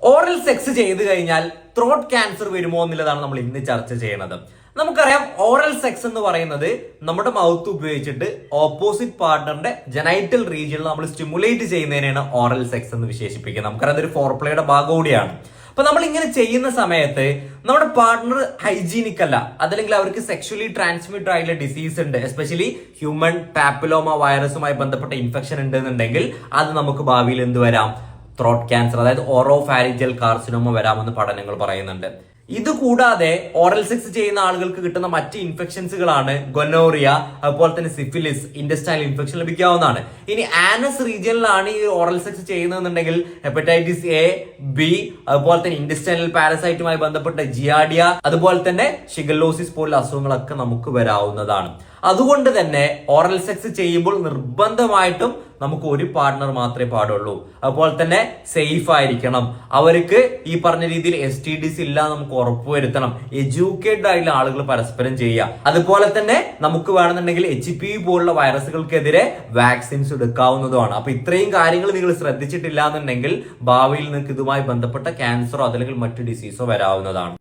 Oral sex ചെയ്ത് കഴിഞ്ഞാൽ throat cancer വരുമോ എന്നുള്ളതാണ് നമ്മൾ ഇന്ന് ചർച്ച ചെയ്യുന്നത്. നമുക്കറിയാം ഓറൽ സെക്സ് എന്ന് പറയുന്നത് നമ്മുടെ മൗത്ത് ഉപയോഗിച്ചിട്ട് ഓപ്പോസിറ്റ് പാർട്ണറിന്റെ ജനൈറ്റൽ റീജിയനിൽ നമ്മൾ സ്റ്റിമുലേറ്റ് ചെയ്യുന്നതിനാണ് ഓറൽ സെക്സ് എന്ന് വിശേഷിപ്പിക്കുന്നത്. നമുക്കറിയാം അതൊരു ഫോർപ്ലേയുടെ ഭാഗം കൂടിയാണ്. അപ്പൊ നമ്മൾ ഇങ്ങനെ ചെയ്യുന്ന സമയത്ത് നമ്മുടെ പാർട്ണർ ഹൈജീനിക് അല്ല, അതല്ലെങ്കിൽ അവർക്ക് സെക്ഷലി ട്രാൻസ്മിറ്റഡ് ആയിട്ടുള്ള ഡിസീസ് ഉണ്ട്, എസ്പെഷ്യലി ഹ്യൂമൻ പാപ്പിലോമ വൈറസുമായി ബന്ധപ്പെട്ട ഇൻഫെക്ഷൻ ഉണ്ടെന്നുണ്ടെങ്കിൽ അത് നമുക്ക് ഭാവിയിൽ എന്ത് വരാം, ത്രോട്ട് ക്യാൻസർ അതായത് ഓറോഫാരിഞ്ചൽ കാർസിനോമ വരാമെന്ന് പഠനങ്ങൾ പറയുന്നുണ്ട്. ഇത് കൂടാതെ ഓറൽ സെക്സ് ചെയ്യുന്ന ആളുകൾക്ക് കിട്ടുന്ന മറ്റ് ഇൻഫെക്ഷൻസുകളാണ് ഗൊനോറിയ, അതുപോലെ തന്നെ സിഫിലിസ്, ഇന്റസ്റ്റൈനൽ ഇൻഫെക്ഷൻ ലഭിക്കാവുന്നതാണ്. ഇനി ആനസ് റീജിയനിലാണ് ഈ ഓറൽ സെക്സ് ചെയ്യുന്നതെന്നുണ്ടെങ്കിൽ ഹെപ്പറ്റൈറ്റിസ് എ, ബി, അതുപോലെ തന്നെ ഇന്റസ്റ്റൈനൽ പാരസൈറ്റുമായി ബന്ധപ്പെട്ട ജിയാഡിയ, അതുപോലെ തന്നെ ഷിഗല്ലോസിസ് പോലുള്ള അസുഖങ്ങളൊക്കെ നമുക്ക് വരാവുന്നതാണ്. അതുകൊണ്ട് തന്നെ ഓറൽ സെക്സ് ചെയ്യുമ്പോൾ നിർബന്ധമായിട്ടും നമുക്ക് ഒരു പാർട്ണർ മാത്രമേ പാടുള്ളൂ. അതുപോലെ തന്നെ സേഫ് ആയിരിക്കണം, അവർക്ക് ഈ പറഞ്ഞ രീതിയിൽ STDs ഇല്ല നമുക്ക് ഉറപ്പുവരുത്തണം, എഡ്യൂക്കേറ്റഡ് ആയിട്ടുള്ള ആളുകൾ പരസ്പരം ചെയ്യുക. അതുപോലെ തന്നെ നമുക്ക് വേണമെന്നുണ്ടെങ്കിൽ HPV പോലുള്ള വൈറസുകൾക്കെതിരെ വാക്സിൻസ് എടുക്കാവുന്നതുമാണ്. അപ്പൊ ഇത്രയും കാര്യങ്ങൾ നിങ്ങൾ ശ്രദ്ധിച്ചിട്ടില്ല എന്നുണ്ടെങ്കിൽ ഭാവിയിൽ നിങ്ങൾക്ക് ഇതുമായി ബന്ധപ്പെട്ട ക്യാൻസറോ അതല്ലെങ്കിൽ മറ്റു ഡിസീസോ വരാവുന്നതാണ്.